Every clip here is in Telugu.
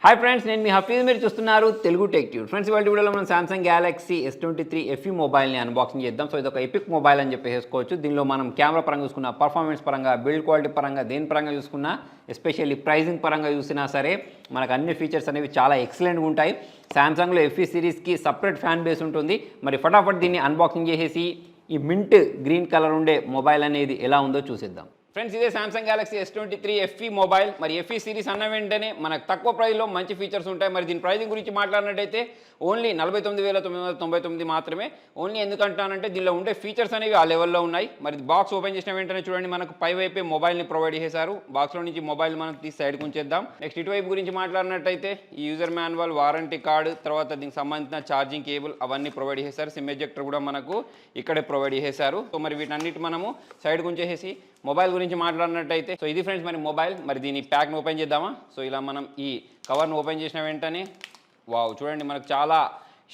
హాయ్ ఫ్రెండ్స్, నేను మీ హఫీజ్. మీరు చూస్తున్నారు తెలుగు టెక్ ట్యూబ్. ఫ్రెండ్స్, ఇవాళ వీడియోలో మనం సామ్సంగ్ గ్యాలక్సీ S23 FE మొబైల్ని అన్బాక్సింగ్ చేద్దాం. సో ఇది ఒక ఎపిక్ మొబైల్ అని చెప్పేసుకోవచ్చు. దీనిలో మనం కెమెరా పరంగా చూసుకున్న, పర్ఫార్మెన్స్ పరంగా, బిల్డ్ క్వాలిటీ పరంగా, దేని పరంగా చూసుకున్నా, ఎస్పెషల్లీ ప్రైజింగ్ పరంగా చూసినా సరే మనకు అన్ని ఫీచర్స్ అనేవి చాలా ఎక్సలెంట్గా ఉంటాయి. సామ్సంగ్లో FE సిరీస్కి సపరేట్ ఫ్యాన్ బేస్ ఉంటుంది. మరి ఫటాఫట్ దీన్ని అన్బాక్సింగ్ చేసేసి ఈ మింట్ గ్రీన్ కలర్ ఉండే మొబైల్ అనేది ఎలా ఉందో చూసేద్దాం. ఫ్రెండ్స్, ఇదే Samsung Galaxy S23 FE mobile. మరి FE సిరీస్ అన్న వెంటనే మనకు తక్కువ ప్రైస్లో మంచి ఫీచర్స్ ఉంటాయి. మరి దీని ప్రైజింగ్ గురించి మాట్లాడినట్టయితే ఓన్లీ 49,999 మాత్రమే. ఓన్లీ ఎందుకంటానంటే దీనిలో ఉండే ఫీచర్స్ అనేవి ఆ లెవెల్లో ఉన్నాయి. మరి బాక్స్ ఓపెన్ చేసిన వెంటనే చూడండి, మనకు పై వైపే మొబైల్ని ప్రొవైడ్ చేశారు. బాక్స్లో నుంచి మొబైల్ మనం తీసి సైడ్కి ఉంచేద్దాం. నెక్స్ట్ ఇటువైపు గురించి మాట్లాడినట్టయితే ఈ యూజర్ మాన్యువల్, వారంటీ కార్డు, తర్వాత దీనికి సంబంధించిన ఛార్జింగ్ కేబుల్ అవన్నీ ప్రొవైడ్ చేశారు. సిమ్ ఎజెక్టర్ కూడా మనకు ఇక్కడే ప్రొవైడ్ చేశారు. సో మరి వీటన్నిటి మనము సైడ్కి ఉంచేసి మొబైల్ గురించి మాట్లాడినట్టయితే సో ఇది ఫ్రెండ్స్ మరి మొబైల్. మరి దీని ప్యాక్ని ఓపెన్ చేద్దామా? సో ఇలా మనం ఈ కవర్ను ఓపెన్ చేసిన వెంటనే వావ్, చూడండి, మనకు చాలా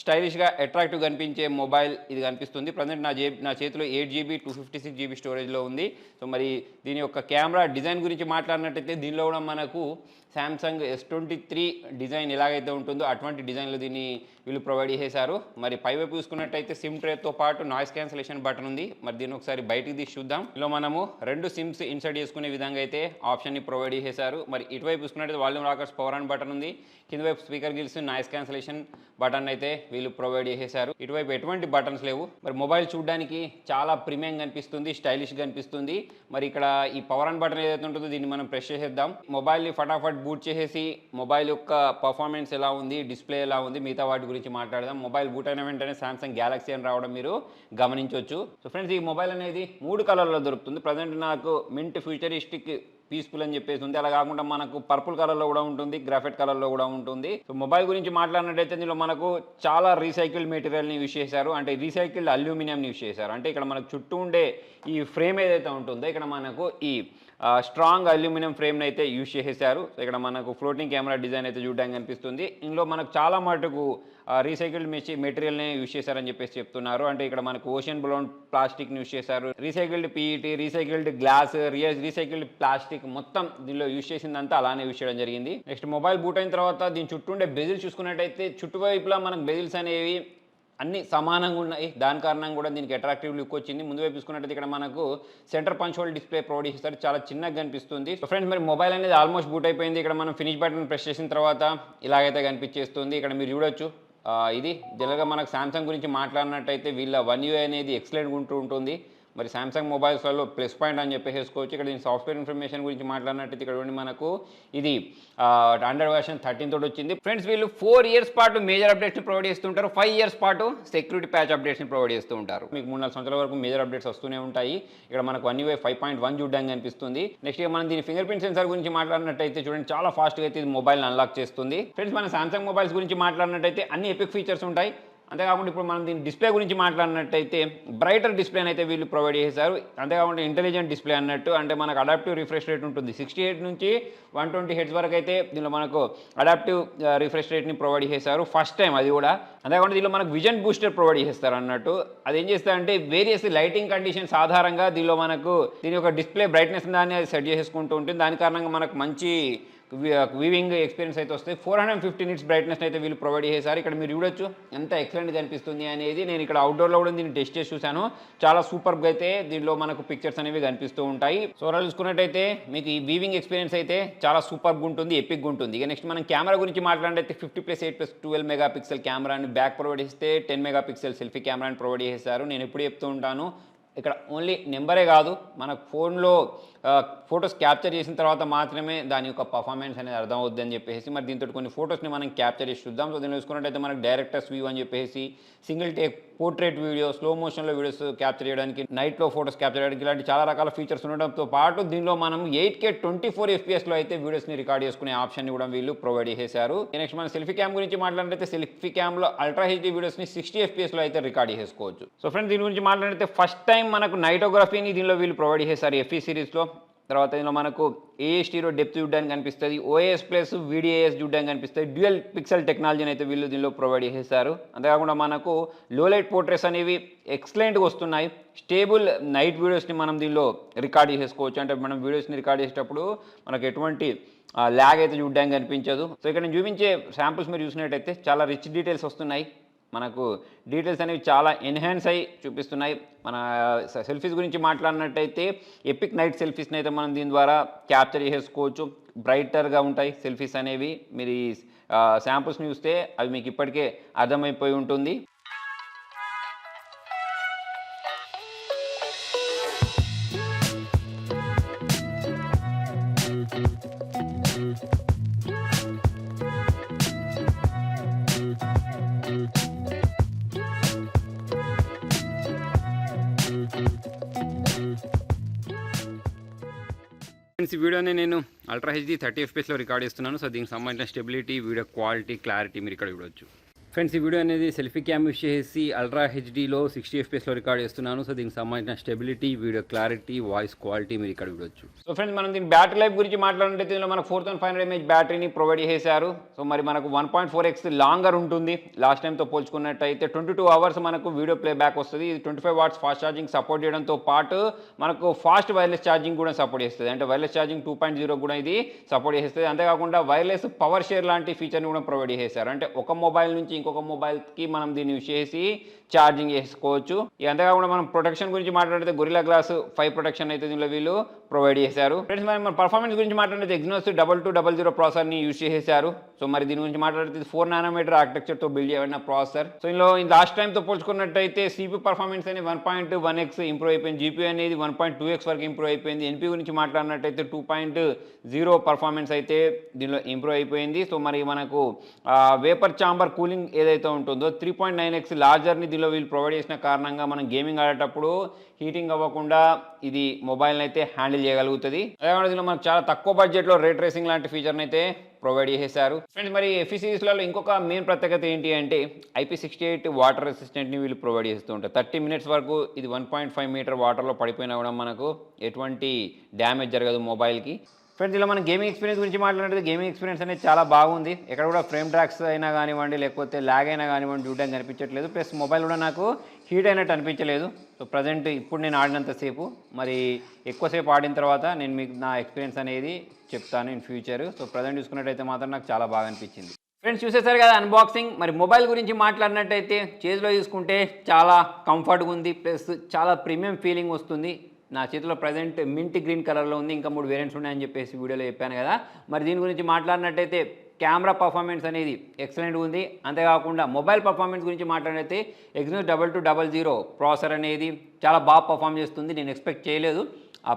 స్టైలిష్గా అట్రాక్టివ్గా కనిపించే మొబైల్ ఇది కనిపిస్తుంది. ప్రజెంట్ నా చేతిలో 8GB 256GB స్టోరేజ్లో ఉంది. సో మరి దీని యొక్క కెమెరా డిజైన్ గురించి మాట్లాడినట్టయితే దీనిలో కూడా మనకు సామ్సంగ్ S23 డిజైన్ ఎలాగైతే ఉంటుందో అటువంటి డిజైన్లో దీన్ని వీళ్ళు ప్రొవైడ్ చేశారు. మరి పైవైపు చూసుకున్నట్టయితే సిమ్ ట్రేతో పాటు నాయిస్ క్యాన్సిలేషన్ బటన్ ఉంది. మరి దీన్ని ఒకసారి బయటికి తీసి చూద్దాం. ఇందులో మనము 2 సిమ్స్ ఇన్సర్ట్ చేసుకునే విధంగా అయితే ఆప్షన్ని ప్రొవైడ్ చేశారు. మరి ఇటువైపు చూసుకున్నట్టయితే volume rockers power on button ఉంది. కింద వైపు speaker gills noise cancellation button అయితే వీళ్ళు ప్రొవైడ్ చేశారు. ఇటువైపు ఎటువంటి బటన్స్ లేవు. మరి మొబైల్ చూడడానికి చాలా ప్రీమియం కనిపిస్తుంది, స్టైలిష్గా కనిపిస్తుంది. మరి ఇక్కడ ఈ పవర్ ఆన్ బటన్ ఏదైతే ఉంటుందో దీన్ని మనం ప్రెస్ చేసేద్దాం. మొబైల్ని ఫటాఫట్ బూట్ చేసేసి మొబైల్ యొక్క పర్ఫార్మెన్స్ ఎలా ఉంది, డిస్ప్లే ఎలా ఉంది, మిగతా వాటి గురించి మాట్లాడదాం. మొబైల్ బూట్ అయిన వెంటనే సామ్సంగ్ గ్యాలక్సీ అని రావడం మీరు గమనించవచ్చు. సో ఫ్రెండ్స్, ఈ మొబైల్ అనేది 3 కలర్లో దొరుకుతుంది. ప్రజెంట్ నాకు మింట్ ఫ్యూచరిస్టిక్ పీస్ఫుల్ అని చెప్పేసి ఉంది. అలా కాకుండా మనకు పర్పుల్ కలర్లో కూడా ఉంటుంది, గ్రాఫైట్ కలర్లో కూడా ఉంటుంది. సో మొబైల్ గురించి మాట్లాడినట్టయితే దీనిలో మనకు చాలా రీసైకిల్డ్ మెటీరియల్ని యూజ్ చేశారు. అంటే రీసైకిల్డ్ అల్యూమినియంని యూజ్ చేశారు. అంటే ఇక్కడ మనకు చుట్టూ ఉండే ఈ ఫ్రేమ్ ఏదైతే ఉంటుందో ఇక్కడ మనకు ఈ స్ట్రాంగ్ అల్యూమినియం ఫ్రేమ్ని అయితే యూజ్ చేసేసారు. సో ఇక్కడ మనకు ఫ్లోటింగ్ కెమెరా డిజైన్ అయితే చూడడానికి కనిపిస్తుంది. ఇందులో మనకు చాలా మటుకు రీసైకిల్డ్ మెటీరియల్ని యూజ్ చేశారని చెప్పేసి చెప్తున్నారు. అంటే ఇక్కడ మనకు ఓషన్ బ్లోన్ ప్లాస్టిక్ని యూజ్ చేశారు, recycled PET, recycled glass, recycled plastic మొత్తం దీనిలో యూజ్ చేసిందంతా అలానే యూజ్ చేయడం జరిగింది. నెక్స్ట్ మొబైల్ బూట్ అయిన తర్వాత దీని చుట్టూ ఉండే బెజిల్స్ చూసుకున్నట్టయితే చుట్టువైపులా మనకు బెజిల్స్ అనేవి అన్ని సమానంగా ఉన్నాయి. దాని కారణంగా కూడా దీనికి అట్రాక్టివ్ లుక్ వచ్చింది. ముందు వైపు చూసుకున్నట్టయితే ఇక్కడ మనకు centre punch whole display provide చేస్తారు, చాలా చిన్నగా కనిపిస్తుంది. సో ఫ్రెండ్స్, మరి మొబైల్ అనేది ఆల్మోస్ట్ బూట్ అయిపోయింది. ఇక్కడ మనం ఫినిష్ బటన్ ప్రెస్ చేసిన తర్వాత ఇలాగైతే కనిపించేస్తుంది. ఇక్కడ మీరు చూడొచ్చు, ఇది జనరల్గా మనకు సామ్సంగ్ గురించి మాట్లాడినట్టయితే వీళ్ళ One UI అనేది ఎక్సలెంట్గా ఉంటుంది. మరి సామ్సంగ్ మొబైల్స్లలో ప్లస్ పాయింట్ అని చెప్పేసుకోవచ్చు. ఇక్కడ దీని సాఫ్ట్వేర్ ఇన్ఫర్మేషన్ గురించి మాట్లాడినట్టయితే ఇక్కడ మనకు ఇది Android version 13 తోటి వచ్చింది. ఫ్రెండ్స్, వీళ్ళు 4 ఇయర్స్ పాటు మేజర్ అప్డేట్స్ని ప్రొవైడ్ చేస్తుంటారు, 5 ఇయర్స్ పాటు సెక్యూరిటీ ప్యాచ్ అప్డేట్స్ని ప్రొవైడ్ చేస్తూ ఉంటారు. మీకు 3-4 సంవత్సరాల వరకు మేజర్ అప్డేట్స్ వస్తూనే ఉంటాయి. ఇక్కడ మనకు One UI 5.1 చూడడానికి కనిపిస్తుంది. నెక్స్ట్ మనం దీని ఫింగర్ ప్రింట్ సెన్సార్ గురించి మాట్లాడినట్టయితే చూడండి, చాలా ఫాస్ట్గా అయితే ఇది మొబైల్ అన్లాక్ చేస్తుంది. ఫ్రెండ్స్, మన సామ్సంగ్ మొబైల్స్ గురించి మాట్లాడినట్టయితే అన్ని ఎపిక్ ఫీచర్స్ ఉంటాయి. అంతేకాకుండా ఇప్పుడు మనం దీని డిస్ప్లే గురించి మాట్లాడినట్టయితే బ్రైటర్ డిస్ప్లేని అయితే వీళ్ళు ప్రొవైడ్ చేశారు. అంతేకాకుండా ఇంటెలిజెంట్ డిస్ప్లే అన్నట్టు, అంటే మనకు అడాప్టివ్ రిఫ్రెష్ రేట్ ఉంటుంది. 68 నుంచి 120 హెర్ట్జ్ వరకు అయితే దీనిలో మనకు అడాప్టివ్ రిఫ్రెష్ రేట్ని ప్రొవైడ్ చేశారు ఫస్ట్ టైం, అది కూడా. అంతేకాకుండా దీనిలో మనకు విజన్ బూస్టర్ ప్రొవైడ్ చేస్తారు అన్నట్టు. అది ఏం చేస్తారంటే వేరియస్ లైటింగ్ కండిషన్స్ ఆధారంగా దీనిలో మనకు దీని యొక్క డిస్ప్లే బ్రైట్నెస్ దాన్ని అది సెట్ చేసుకుంటూ ఉంటుంది. దాని కారణంగా మనకు మంచి వీవింగ్ ఎక్స్పీరియన్స్ అయితే వస్తుంది. 450 నిట్స్ బ్రైట్నెస్ అయితే వీళ్ళు ప్రొవైడ్ చేశారు. ఇక్కడ మీరు చూడొచ్చు ఎంత ఎక్సలెంట్గా కనిపిస్తుంది అనేది. నేను ఇక్కడ అవుట్డోర్లో కూడా దీన్ని టెస్ట్ చేసి చూశాను, చాలా సూపర్గా అయితే దీనిలో మనకు పిక్చర్స్ అనేవి కనిపిస్తూ ఉంటాయి. సో అలా చూసుకున్నట్టయితే మీకు ఈ వీవింగ్ ఎక్స్పీరియన్స్ అయితే చాలా సూపర్గా ఉంటుంది, ఎపిక్గా ఉంటుంది. ఇక నెక్స్ట్ మనం కెమెరా గురించి మాట్లాడితే 50+8+12 మెగాపిక్సెల్ కెమెరాని బ్యాక్ ప్రొవైడ్ చేస్తే 10 మెగాపిక్సెల్ సెల్ఫీ కెమెరాని ప్రొవైడ్ చేశారు. నేను ఎప్పుడు చెప్తూ ఉంటాను, ఇక్కడ ఓన్లీ నెంబరే కాదు, మన ఫోన్లో ఫొటోస్ క్యాప్చర్ చేసిన తర్వాత మాత్రమే దాని యొక్క పర్ఫార్మెన్స్ అనేది అర్థమవుద్ది అని చెప్పేసి మరి దీంతో కొన్ని ఫొటోస్ని మనం క్యాప్చర్ చేసి చూద్దాం. సో దీన్ని చూసుకున్నట్టయితే మనకు డైరెక్టర్స్ వ్యూ అని చెప్పేసి single take portrait video, slow మోషన్లో వీడియోస్ క్యాప్చర్ చేయడానికి, నైట్లో ఫొటోస్ క్యాప్చర్ చేయడానికి ఇలాంటి చాలా రకాల ఫీచర్స్ ఉండడంతో పాటు దీనిలో మనం 8K 24 FPS అయితే వీడియోస్ని రికార్డ్ చేసుకునే ఆప్షన్ని కూడా వీళ్ళు ప్రొవైడ్ చేశారు. నెక్స్ట్ మన సెల్ఫీ క్యామ్ గురించి మాట్లాడితే సెల్ఫీ క్యామ్లో అల్ట్రా హెచ్డీ వీడియోస్ని 60 FPSలో అయితే రికార్డ్ చేసుకోవచ్చు. సో ఫ్రెండ్స్, దీని గురించి మాట్లాడితే ఫస్ట్ టైం మనకు నైటోగ్రఫీని దీనిలో వీళ్ళు ప్రొవైడ్ చేశారు FE సిరీస్లో. తర్వాత దీనిలో మనకు ASTలో డెప్త్ చూడడానికి కనిపిస్తుంది, OIS ప్లస్ VDAS చూడడానికి కనిపిస్తుంది. డ్యూయల్ పిక్సెల్ టెక్నాలజీని అయితే వీళ్ళు దీనిలో ప్రొవైడ్ చేశారు. అంతేకాకుండా మనకు లో లైట్ పోర్ట్రేట్స్ అనేవి ఎక్సలెంట్గా వస్తున్నాయి. స్టేబుల్ నైట్ వీడియోస్ని మనం దీనిలో రికార్డ్ చేసుకోవచ్చు. అంటే మనం వీడియోస్ని రికార్డ్ చేసేటప్పుడు మనకు ఎటువంటి ల్యాగ్ అయితే చూడడానికి కనిపించదు. సో ఇక్కడ నేను చూపించే శాంపుల్స్ మీరు చూసినట్టయితే చాలా రిచ్ డీటెయిల్స్ వస్తున్నాయి. మనకు డీటెయిల్స్ అనేవి చాలా ఎన్హాన్స్ అయ్యి చూపిస్తున్నాయి. మన సెల్ఫీస్ గురించి మాట్లాడినట్టయితే ఎపిక్ నైట్ సెల్ఫీస్ని అయితే మనం దీని ద్వారా క్యాప్చర్ చేసుకోవచ్చు. బ్రైటర్గా ఉంటాయి సెల్ఫీస్ అనేవి. మీరు ఈ శాంపుల్స్ని చూస్తే అవి మీకు ఇప్పటికే అర్థమైపోయి ఉంటుంది. ఈ వీడియోని నేను అల్ట్రా హెచ్డి 30 FPS రికార్డ్ చేస్తున్నాను. సో దీనికి సంబంధించిన స్టెబిలిటీ, వీడియో క్వాలిటీ, క్లారిటీ మీరు ఇక్కడ చూడవచ్చు. ఫ్రెండ్స్, ఈ వీడియో అనేది సెల్ఫీ క్యామ్ యూస్ చేసి అల్ట్రా హెచ్డీలో 60 FPS రికార్డ్ చేస్తున్నాను. సో దీనికి సంబంధించిన stability, video clarity, voice quality మీరు ఇక్కడ చూడవచ్చు. సో ఫ్రెండ్స్, మనం దీని బ్యాటరీ లైఫ్ గురించి మాట్లాడుతుంటే దీనిలో మనకు 4500 mAh బ్యాటరీని ప్రొవైడ్ చేశారు. సో మరి మనకు 1.4x లాంగర్ ఉంటుంది. లాస్ట్ టైంతో పోల్చుకున్నట్టయితే 22 hours మనకు వీడియో ప్లేబ్యాక్ వస్తుంది. ఇది 25 watts ఫాస్ట్ ఛార్జింగ్ సపోర్ట్ చేయడంతో పాటు మనకు ఫాస్ట్ వైర్లెస్ ఛార్జింగ్ కూడా సపోర్ట్ చేస్తుంది. అంటే వైర్లెస్ ఛార్జింగ్ 2.0 కూడా ఇది సపోర్ట్ చేస్తుంది. అంతేకాకుండా వైర్లెస్ పవర్ షేర్ లాంటి ఫీచర్ని కూడా ప్రొవైడ్ చేశారు. అంటే ఒక మొబైల్ నుంచి ఇంకొక మొబైల్కి మనం దీన్ని యూజ్ చేసి ఛార్జింగ్ చేసుకోవచ్చు. అంతేకాకుండా మనం ప్రొటెక్షన్ గురించి మాట్లాడితే గొరిల్లా గ్లాస్ 5 ప్రొటెక్షన్ అయితే దీనిలో వీళ్ళు ప్రొవైడ్ చేశారు. ఫ్రెండ్స్, మరి మన పర్ఫార్మెన్స్ గురించి మాట్లాడితే ఎగ్జినోస్ 2200 ప్రాసెసర్ని యూజ్ చేశారు. సో మరి దీని గురించి మాట్లాడితే 4 nanometer ఆర్కిటెక్చర్తో బిల్డ్ చేయబడిన ప్రాసెసర్. సో ఇందులో లాస్ట్ టైంతో పోల్చుకున్నట్టయితే CPU పర్ఫార్మెన్స్ అనేది 1.1x ఇంప్రూవ్ అయిపోయింది. GPU అనేది 1.2x వరకు ఇంప్రూవ్ అయిపోయింది. NPU గురించి మాట్లాడినట్టయితే 2.0 పర్ఫార్మెన్స్ అయితే దీనిలో ఇంప్రూవ్ అయిపోయింది. సో మరి మనకు వేపర్ ఛాంబర్ కూలింగ్ ఏదైతే ఉంటుందో 3.9x లార్జర్ని దీనిలో వీళ్ళు ప్రొవైడ్ చేసిన కారణంగా మనం గేమింగ్ ఆడేటప్పుడు హీటింగ్ అవ్వకుండా ఇది మొబైల్ని అయితే హ్యాండిల్ చేయగలుగుతుంది. అదేవిధంగా దీనిలో మనకు చాలా తక్కువ బడ్జెట్లో రే ట్రేసింగ్ లాంటి ఫీచర్ని అయితే ప్రొవైడ్ చేశారు. ఫ్రెండ్స్, మరి ఎఫ్ఈ సిరీస్లలో ఇంకొక మెయిన్ ప్రత్యేకత ఏంటి అంటే IP68 వాటర్ రెసిస్టెంట్ని వీళ్ళు ప్రొవైడ్ చేస్తూ ఉంటారు. 30 minutes వరకు ఇది 1.5 meter వాటర్లో పడిపోయినా కూడా మనకు ఎటువంటి డ్యామేజ్ జరగదు మొబైల్కి. ఫ్రెండ్స్, ఇలా మన గేమింగ్ ఎక్స్పీరియన్స్ గురించి మాట్లాడితే గేమింగ్ ఎక్స్పీరియన్స్ అనేది చాలా బాగుంది. ఎక్కడ కూడా ఫ్రేమ్ ట్రాక్స్ అయినా కానివ్వండి, లేకపోతే ల్యాగ్ అయినా కానివ్వండి చూడడానికి కనిపించట్లేదు. ప్లస్ మొబైల్ కూడా నాకు హీట్ అయినట్టు అనిపించలేదు. సో ప్రజెంట్ ఇప్పుడు నేను ఆడినంతసేపు, మరి ఎక్కువసేపు ఆడిన తర్వాత నేను మీకు నా ఎక్స్పీరియన్స్ అనేది చెప్తాను ఇన్ ఫ్యూచర్. సో ప్రజెంట్ చూసుకున్నట్టయితే మాత్రం నాకు చాలా బాగా అనిపించింది. ఫ్రెండ్స్, చూసేసారు కదా అన్బాక్సింగ్. మరి మొబైల్ గురించి మాట్లాడినట్టయితే చేతిలో చూసుకుంటే చాలా కంఫర్ట్గా ఉంది. ప్లస్ చాలా ప్రీమియం ఫీలింగ్ వస్తుంది. నా చేతిలో ప్రజెంట్ మింట్ గ్రీన్ కలర్లో ఉంది. ఇంకా 3 వేరియంట్స్ ఉన్నాయని చెప్పేసి వీడియోలో చెప్పాను కదా. మరి దీని గురించి మాట్లాడినట్టయితే కెమెరా పర్ఫార్మెన్స్ అనేది ఎక్సలెంట్ ఉంది. అంతేకాకుండా మొబైల్ పర్ఫార్మెన్స్ గురించి మాట్లాడితే ఎగ్జినోస్ 2200 ప్రాసెసర్ అనేది చాలా బాగా పర్ఫామ్ చేస్తుంది. నేను ఎక్స్పెక్ట్ చేయలేదు.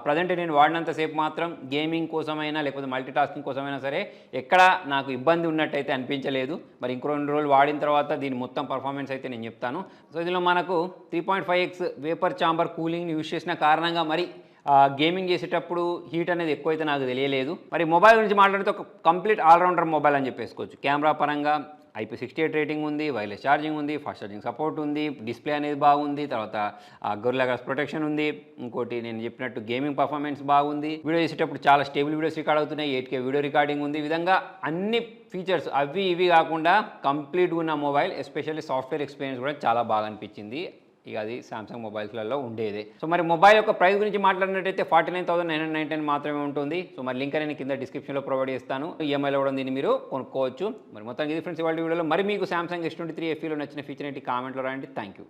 ప్రజెంట్ నేను వాడినంతసేపు మాత్రం గేమింగ్ కోసమైనా లేకపోతే మల్టీటాస్కింగ్ కోసమైనా సరే ఎక్కడ నాకు ఇబ్బంది ఉన్నట్టయితే అనిపించలేదు. మరి ఇంకో 2 రోజులు వాడిన తర్వాత దీని మొత్తం పర్ఫార్మెన్స్ అయితే నేను చెప్తాను. సో ఇందులో మనకు 3.5x వేపర్ ఛాంబర్ కూలింగ్ని యూజ్ చేసిన కారణంగా మరి గేమింగ్ చేసేటప్పుడు హీట్ అనేది ఎక్కువైతే నాకు తెలియలేదు. మరి మొబైల్ గురించి మాట్లాడితే ఒక కంప్లీట్ ఆల్రౌండర్ మొబైల్ అని చెప్పేసుకోవచ్చు. కెమెరా పరంగా IP68 రేటింగ్ ఉంది, వైర్లెస్ ఛార్జింగ్ ఉంది, ఫాస్ట్ ఛార్జింగ్ సపోర్ట్ ఉంది, డిస్ప్లే అనేది బాగుంది, తర్వాత గొరిల్లా గ్లాస్ ప్రొటెక్షన్ ఉంది. ఇంకోటి నేను చెప్పినట్టు గేమింగ్ పర్ఫార్మెన్స్ బాగుంది. వీడియో చేసేటప్పుడు చాలా స్టేబుల్ వీడియోస్ రికార్డ్ అవుతున్నాయి. 8K వీడియో రికార్డింగ్ ఉంది. ఈ విధంగా అన్ని ఫీచర్స్ అవి ఇవి కాకుండా కంప్లీట్గా ఉన్న మొబైల్, ఎస్పెషల్లీ సాఫ్ట్వేర్ ఎక్స్పీరియన్స్ కూడా చాలా బాగా అనిపించింది. ఇక అది సామ్సంగ్ మొబైల్స్లలో ఉండేదే. సో మరి మొబైల్ యొక్క ప్రైస్ గురించి మాట్లాడినట్టయితే 49,999 మాత్రమే ఉంటుంది. సో మరి లింక్ అనేది కింద డిస్క్రిప్షన్లో ప్రొవైడ్ చేస్తాను. ఈఎంఐలో కూడా దీన్ని మీరు కొనుక్కోవచ్చు. మరి మొత్తం ఇది ఫ్రెండ్స్ ఇవాళ వీడియోలో. మరి మీకు సామ్సంగ్ S23 FEలో నచ్చిన ఫీచర్ ఏంటి కామెంట్లో రాయండి. Thank you.